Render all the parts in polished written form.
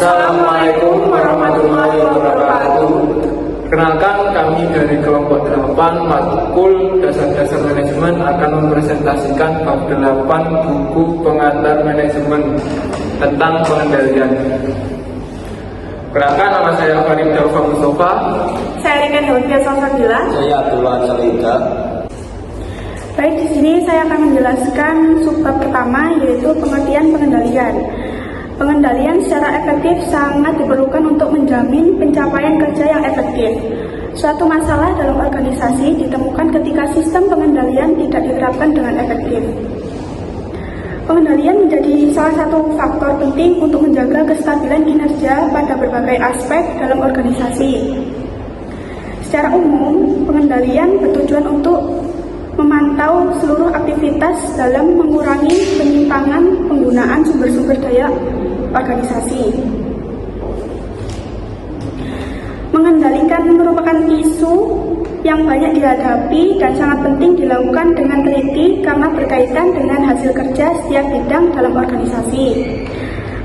Assalamualaikum warahmatullahi wabarakatuh. Kenalkan, kami dari kelompok 8 matkul dasar-dasar manajemen akan mempresentasikan bab 8 buku pengantar manajemen tentang pengendalian. Kenalkan, nama saya Farid Daufa Mustafa. Saya Rika Daud Salsabila. Saya Abdullah Salida. Baik, di sini saya akan menjelaskan subbab pertama, yaitu pengertian pengendalian. Pengendalian secara efektif sangat diperlukan untuk menjamin pencapaian kerja yang efektif. Suatu masalah dalam organisasi ditemukan ketika sistem pengendalian tidak diterapkan dengan efektif. Pengendalian menjadi salah satu faktor penting untuk menjaga kestabilan kinerja pada berbagai aspek dalam organisasi. Secara umum, pengendalian bertujuan untuk memantau seluruh aktivitas dalam mengurangi penyimpangan penggunaan sumber-sumber daya organisasi. Mengendalikan merupakan isu yang banyak dihadapi dan sangat penting dilakukan dengan teliti karena berkaitan dengan hasil kerja setiap bidang dalam organisasi.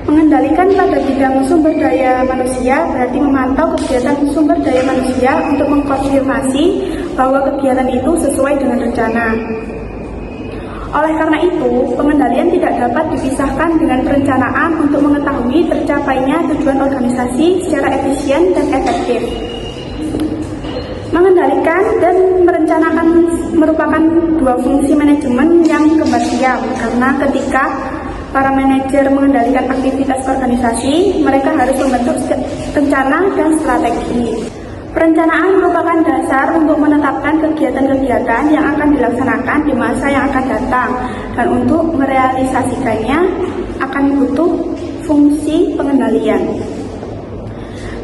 Mengendalikan pada bidang sumber daya manusia berarti memantau kegiatan sumber daya manusia untuk mengkonfirmasi bahwa kegiatan itu sesuai dengan rencana. Oleh karena itu, pengendalian tidak dapat dipisahkan dengan perencanaan untuk mengetahui tercapainya tujuan organisasi secara efisien dan efektif. Mengendalikan dan merencanakan merupakan dua fungsi manajemen yang kembar siam, karena ketika para manajer mengendalikan aktivitas organisasi, mereka harus membentuk rencana dan strategi. Perencanaan merupakan dasar untuk menetapkan kegiatan-kegiatan yang akan dilaksanakan di masa yang akan datang, dan untuk merealisasikannya akan butuh fungsi pengendalian.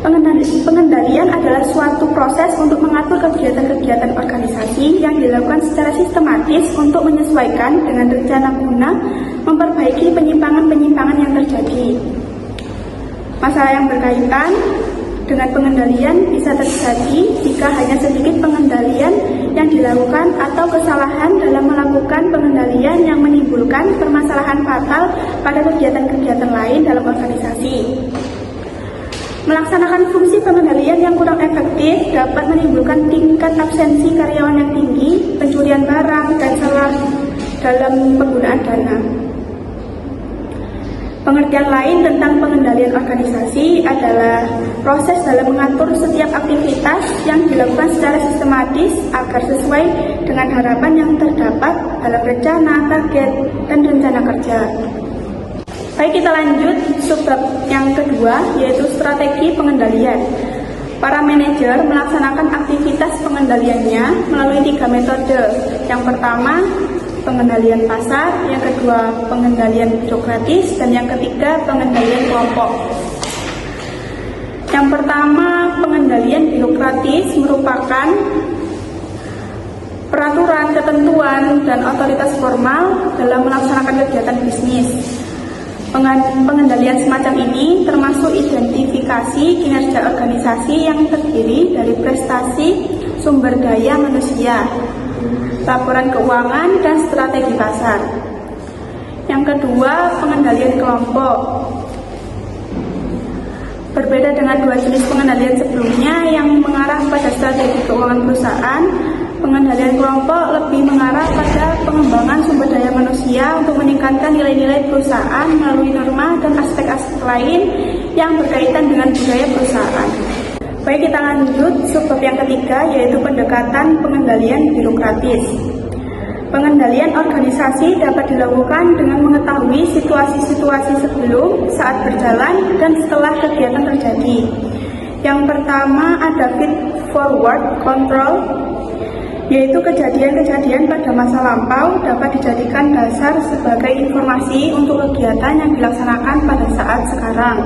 Pengendalian adalah suatu proses untuk mengatur kegiatan-kegiatan organisasi yang dilakukan secara sistematis untuk menyesuaikan dengan rencana guna memperbaiki penyimpangan-penyimpangan yang terjadi. Masalah yang berkaitan dengan pengendalian bisa terjadi jika hanya sedikit pengendalian yang dilakukan atau kesalahan dalam melakukan pengendalian yang menimbulkan permasalahan fatal pada kegiatan-kegiatan lain dalam organisasi. Melaksanakan fungsi pengendalian yang kurang efektif dapat menimbulkan tingkat absensi karyawan yang tinggi, pencurian barang, dan salah dalam penggunaan dana. Pengertian lain tentang pengendalian organisasi adalah proses dalam mengatur setiap aktivitas yang dilakukan secara sistematis agar sesuai dengan harapan yang terdapat dalam rencana, target, dan rencana kerja. Baik, kita lanjut subbab yang kedua, yaitu strategi pengendalian. Para manajer melaksanakan aktivitas pengendaliannya melalui 3 metode. Yang pertama, pengendalian pasar, yang kedua pengendalian birokratis, dan yang ketiga pengendalian kelompok. Yang pertama, pengendalian birokratis merupakan peraturan, ketentuan, dan otoritas formal dalam melaksanakan kegiatan bisnis. Pengendalian semacam ini termasuk identifikasi kinerja organisasi yang terdiri dari prestasi sumber daya manusia, laporan keuangan, dan strategi pasar. Yang kedua, pengendalian kelompok. Berbeda dengan dua jenis pengendalian sebelumnya yang mengarah pada strategi keuangan perusahaan, pengendalian kelompok lebih mengarah pada pengembangan sumber daya manusia untuk meningkatkan nilai-nilai perusahaan melalui norma dan aspek-aspek lain yang berkaitan dengan budaya perusahaan. Baik, kita lanjut subbab yang ketiga, yaitu pendekatan pengendalian birokratis. Pengendalian organisasi dapat dilakukan dengan mengetahui situasi-situasi sebelum, saat berjalan, dan setelah kegiatan terjadi. Yang pertama ada feed forward control, yaitu kejadian-kejadian pada masa lampau dapat dijadikan dasar sebagai informasi untuk kegiatan yang dilaksanakan pada saat sekarang.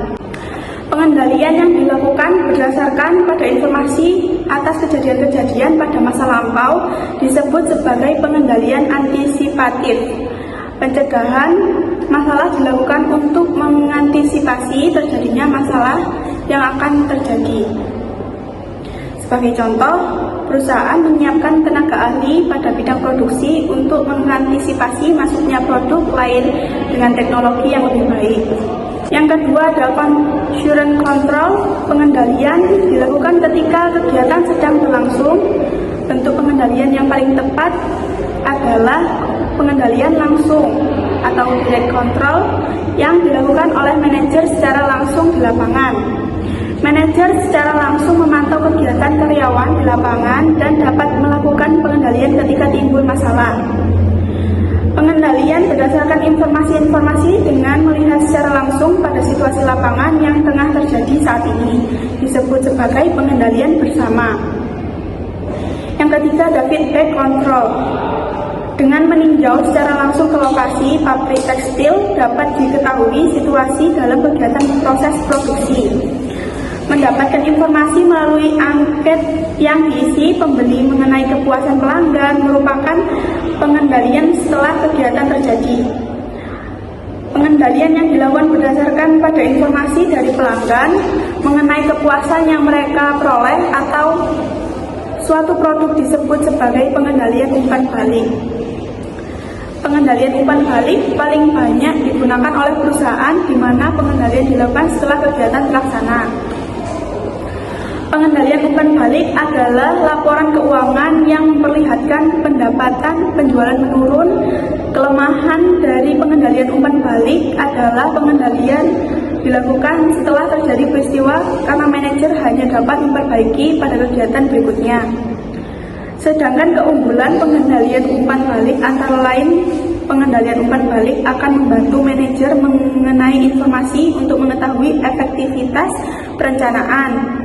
Pengendalian yang dilakukan berdasarkan pada informasi atas kejadian-kejadian pada masa lampau disebut sebagai pengendalian antisipatif. Pencegahan masalah dilakukan untuk mengantisipasi terjadinya masalah yang akan terjadi. Sebagai contoh, perusahaan menyiapkan tenaga ahli pada bidang produksi untuk mengantisipasi masuknya produk lain dengan teknologi yang lebih baik. Yang kedua adalah Assurance control, pengendalian dilakukan ketika kegiatan sedang berlangsung. Bentuk pengendalian yang paling tepat adalah pengendalian langsung atau direct control yang dilakukan oleh manajer secara langsung di lapangan. Manajer secara langsung memantau kegiatan karyawan di lapangan dan dapat melakukan pengendalian ketika timbul masalah. Pengendalian berdasarkan informasi-informasi dengan melihat secara langsung pada situasi lapangan yang tengah terjadi saat ini disebut sebagai pengendalian bersama. Yang ketiga ada feedback control. Dengan meninjau secara langsung ke lokasi pabrik tekstil dapat diketahui situasi dalam kegiatan proses produksi. Mendapatkan informasi melalui angket yang diisi pembeli mengenai kepuasan pelanggan merupakan pengendalian setelah kegiatan terjadi. Pengendalian yang dilakukan berdasarkan pada informasi dari pelanggan mengenai kepuasan yang mereka peroleh atau suatu produk disebut sebagai pengendalian umpan balik. Pengendalian umpan balik paling banyak digunakan oleh perusahaan di mana pengendalian dilakukan setelah kegiatan terlaksana. Pengendalian umpan balik adalah laporan keuangan yang memperlihatkan pendapatan penjualan menurun. Kelemahan dari pengendalian umpan balik adalah pengendalian dilakukan setelah terjadi peristiwa karena manajer hanya dapat memperbaiki pada kegiatan berikutnya. Sedangkan keunggulan pengendalian umpan balik antara lain pengendalian umpan balik akan membantu manajer mengenai informasi untuk mengetahui efektivitas perencanaan.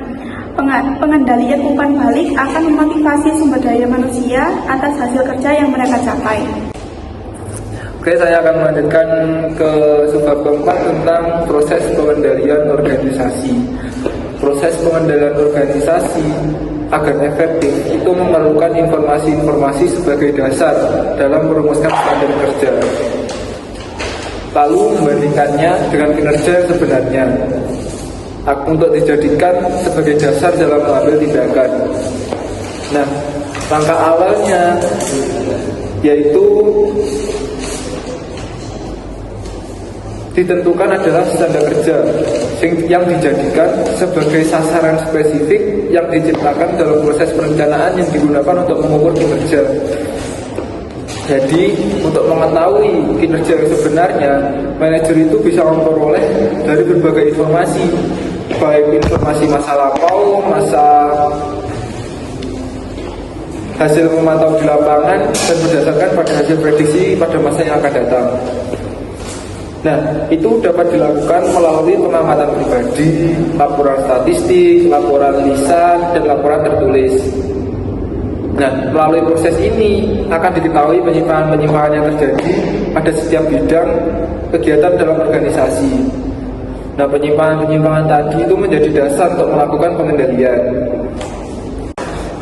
Pengendalian umpan balik akan memotivasi sumber daya manusia atas hasil kerja yang mereka capai. Oke, saya akan melanjutkan ke subbab keempat tentang proses pengendalian organisasi. Proses pengendalian organisasi agar efektif itu memerlukan informasi-informasi sebagai dasar dalam merumuskan standar kerja. Lalu membandingkannya dengan kinerja yang sebenarnya untuk dijadikan sebagai dasar dalam mengambil tindakan. Nah, langkah awalnya yaitu ditentukan adalah standar kerja yang dijadikan sebagai sasaran spesifik yang diciptakan dalam proses perencanaan yang digunakan untuk mengukur kinerja. Jadi, untuk mengetahui kinerja yang sebenarnya, manajer itu bisa memperoleh dari berbagai informasi, baik informasi masa lampau, masa hasil memantau di lapangan, dan berdasarkan pada hasil prediksi pada masa yang akan datang. Nah, itu dapat dilakukan melalui pengamatan pribadi, laporan statistik, laporan lisan, dan laporan tertulis. Nah, melalui proses ini akan diketahui penyimpangan-penyimpangan yang terjadi pada setiap bidang kegiatan dalam organisasi. Nah, penyimpangan-penyimpangan tadi itu menjadi dasar untuk melakukan pengendalian.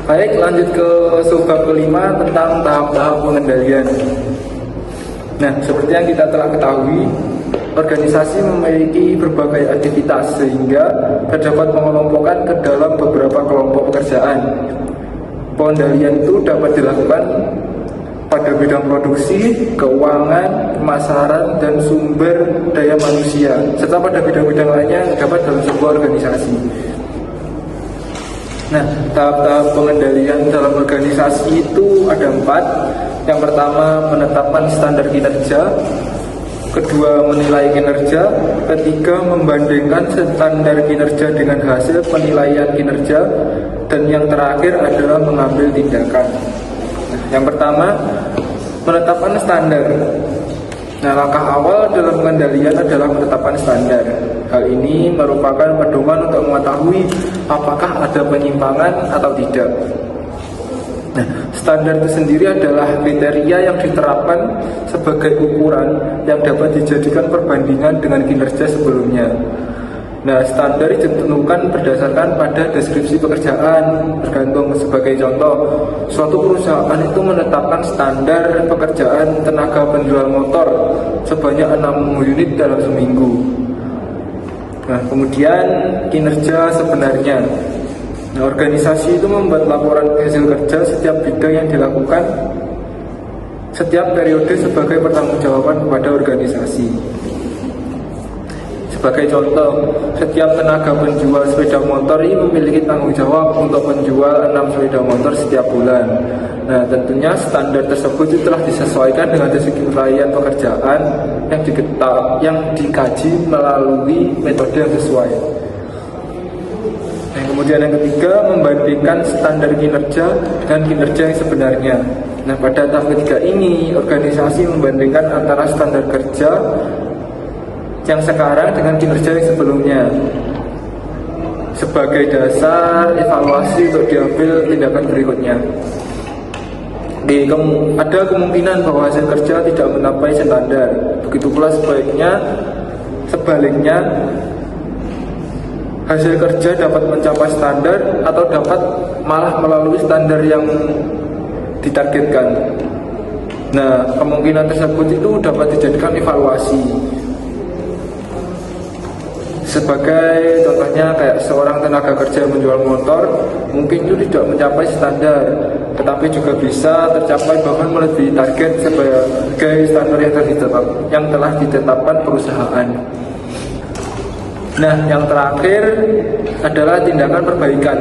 Baik, lanjut ke subbab kelima tentang tahap-tahap pengendalian. Nah, seperti yang kita telah ketahui, organisasi memiliki berbagai aktivitas sehingga terdapat pengelompokan ke dalam beberapa kelompok pekerjaan. Pengendalian itu dapat dilakukan pada bidang produksi, keuangan, pemasaran, dan sumber daya manusia, serta pada bidang-bidang lainnya yang dapat dalam sebuah organisasi. Nah, tahap-tahap pengendalian dalam organisasi itu ada 4. Yang pertama, menetapkan standar kinerja. Kedua, menilai kinerja. Ketiga, membandingkan standar kinerja dengan hasil penilaian kinerja. Dan yang terakhir adalah mengambil tindakan. Nah, yang pertama, menetapkan standar. Nah, langkah awal dalam pengendalian adalah menetapkan standar. Hal ini merupakan pedoman untuk mengetahui apakah ada penyimpangan atau tidak. Nah, standar itu sendiri adalah kriteria yang diterapkan sebagai ukuran yang dapat dijadikan perbandingan dengan kinerja sebelumnya. Nah, standar ditentukan berdasarkan pada deskripsi pekerjaan. Tergantung sebagai contoh, suatu perusahaan itu menetapkan standar pekerjaan tenaga penjual motor sebanyak 6 unit dalam seminggu. Nah, kemudian kinerja sebenarnya. Nah, organisasi itu membuat laporan hasil kerja setiap bidang yang dilakukan setiap periode sebagai pertanggungjawaban kepada organisasi. Sebagai contoh, setiap tenaga penjual sepeda motor ini memiliki tanggung jawab untuk menjual 6 sepeda motor setiap bulan. Nah, tentunya standar tersebut itu telah disesuaikan dengan segi uraian pekerjaan yang dikaji melalui metode yang sesuai. Nah, kemudian yang ketiga, membandingkan standar kinerja dengan kinerja yang sebenarnya. Nah, pada tahap ketiga ini, organisasi membandingkan antara standar kerja yang sekarang dengan kinerja yang sebelumnya sebagai dasar evaluasi untuk diambil tindakan berikutnya. Ada kemungkinan bahwa hasil kerja tidak mencapai standar. Begitu pula sebaliknya hasil kerja dapat mencapai standar atau dapat malah melalui standar yang ditargetkan. Nah, kemungkinan tersebut itu dapat dijadikan evaluasi. Sebagai contohnya kayak seorang tenaga kerja yang menjual motor, mungkin itu tidak mencapai standar, tetapi juga bisa tercapai bahkan melebihi target sebagai standar yang telah ditetapkan perusahaan. Nah, yang terakhir adalah tindakan perbaikan.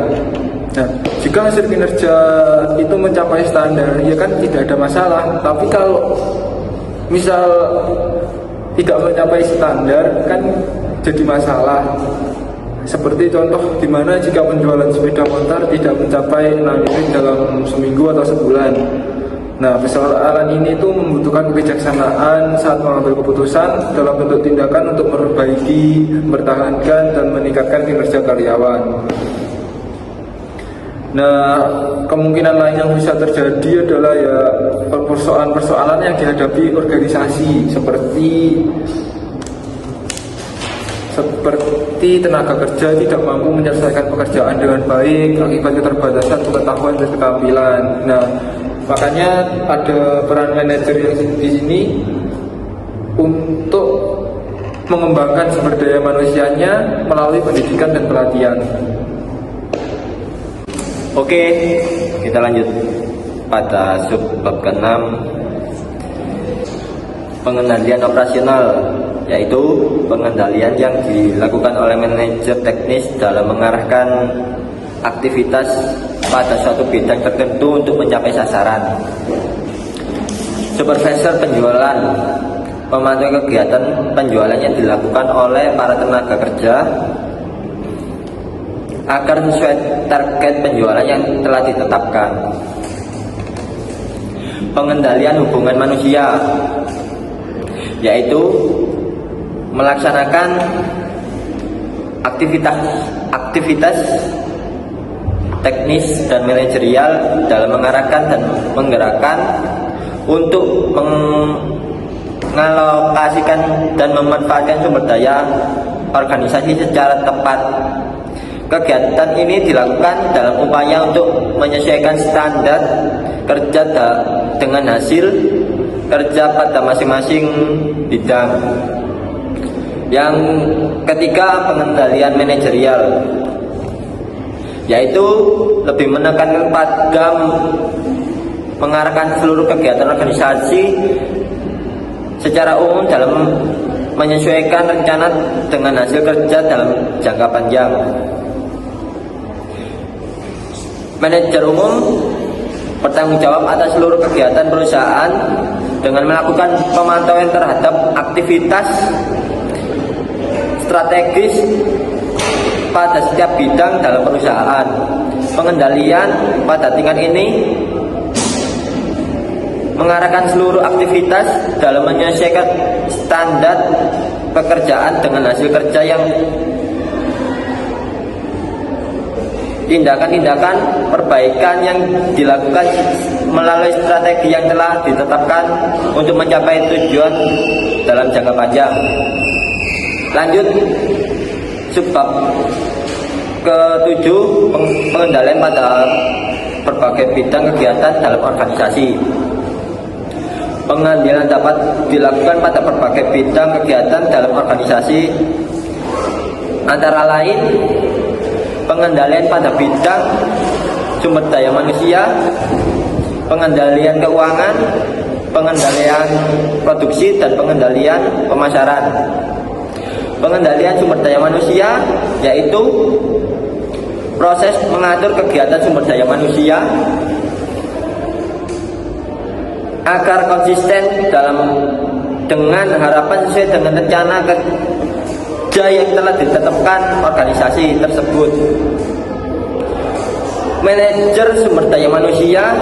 Nah, jika hasil kinerja itu mencapai standar, ya kan tidak ada masalah. Tapi kalau misal tidak mencapai standar, kan jadi masalah. Seperti contoh dimana jika penjualan sepeda motor tidak mencapai 6 unit dalam seminggu atau sebulan. Nah, persoalan ini itu membutuhkan kebijaksanaan saat mengambil keputusan dalam bentuk tindakan untuk memperbaiki, mempertahankan, dan meningkatkan kinerja karyawan. Nah, kemungkinan lain yang bisa terjadi adalah ya persoalan-persoalan yang dihadapi organisasi seperti tenaga kerja tidak mampu menyelesaikan pekerjaan dengan baik akibat keterbatasan pengetahuan dan keterampilan. Nah, makanya ada peran manajer yang di sini untuk mengembangkan sumber daya manusianya melalui pendidikan dan pelatihan. Oke, kita lanjut pada subbab ke-6, pengendalian operasional, yaitu pengendalian yang dilakukan oleh manajer teknis dalam mengarahkan aktivitas pada suatu bidang tertentu untuk mencapai sasaran. Supervisor penjualan memantau kegiatan penjualan yang dilakukan oleh para tenaga kerja agar sesuai target penjualan yang telah ditetapkan. Pengendalian hubungan manusia, yaitu melaksanakan aktivitas teknis dan manajerial dalam mengarahkan dan menggerakkan untuk mengalokasikan dan memanfaatkan sumber daya organisasi secara tepat. Kegiatan ini dilakukan dalam upaya untuk menyesuaikan standar kerja dengan hasil kerja pada masing-masing bidang. Yang ketiga, pengendalian manajerial, yaitu lebih menekankan pada mengarahkan seluruh kegiatan organisasi secara umum dalam menyesuaikan rencana dengan hasil kerja dalam jangka panjang. Manajer umum bertanggung jawab atas seluruh kegiatan perusahaan dengan melakukan pemantauan terhadap aktivitas strategis pada setiap bidang dalam perusahaan. Pengendalian pada tingkat ini mengarahkan seluruh aktivitas dalam menyelesaikan standar pekerjaan dengan hasil kerja yang tindakan-tindakan perbaikan yang dilakukan melalui strategi yang telah ditetapkan untuk mencapai tujuan dalam jangka panjang. Lanjut, subbab ke-7, pengendalian pada berbagai bidang kegiatan dalam organisasi. Pengendalian dapat dilakukan pada berbagai bidang kegiatan dalam organisasi, antara lain pengendalian pada bidang sumber daya manusia, pengendalian keuangan, pengendalian produksi, dan pengendalian pemasaran. pengendalian sumber daya manusia, yaitu proses mengatur kegiatan sumber daya manusia agar konsisten dengan harapan sesuai dengan rencana kerja yang telah ditetapkan organisasi tersebut. Manajer sumber daya manusia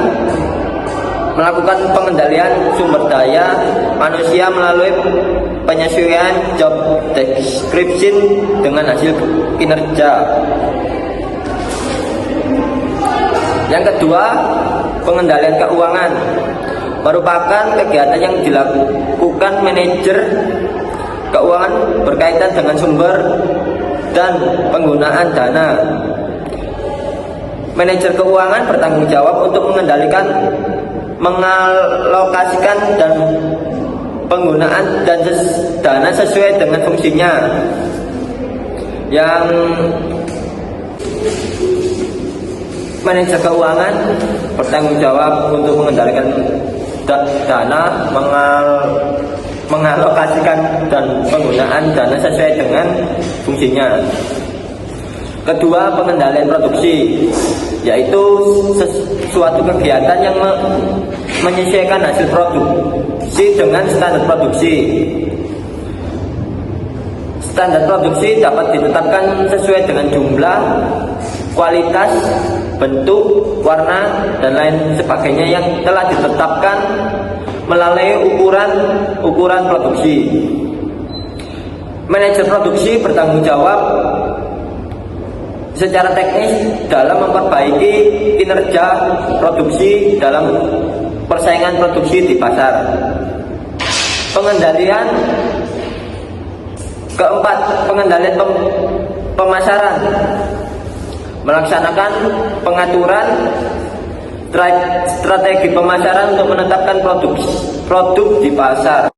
melakukan pengendalian sumber daya manusia melalui penyesuaian job description dengan hasil kinerja. Yang kedua, pengendalian keuangan merupakan kegiatan yang dilakukan manajer keuangan berkaitan dengan sumber dan penggunaan dana. Manajer keuangan bertanggung jawab untuk mengendalikan, mengalokasikan dan penggunaan dana sesuai dengan fungsinya. Yang manajer keuangan bertanggung jawab untuk mengendalikan dana, mengalokasikan dan penggunaan dana sesuai dengan fungsinya. Kedua, pengendalian produksi, yaitu suatu kegiatan yang menyesuaikan hasil produksi dengan standar produksi. Standar produksi dapat ditetapkan sesuai dengan jumlah, kualitas, bentuk, warna, dan lain sebagainya yang telah ditetapkan melalui ukuran produksi. Manajer produksi bertanggung jawab secara teknis dalam memperbaiki kinerja produksi dalam persaingan produksi di pasar. Pengendalian keempat, pengendalian pemasaran, melaksanakan pengaturan strategi pemasaran untuk menetapkan produk di pasar.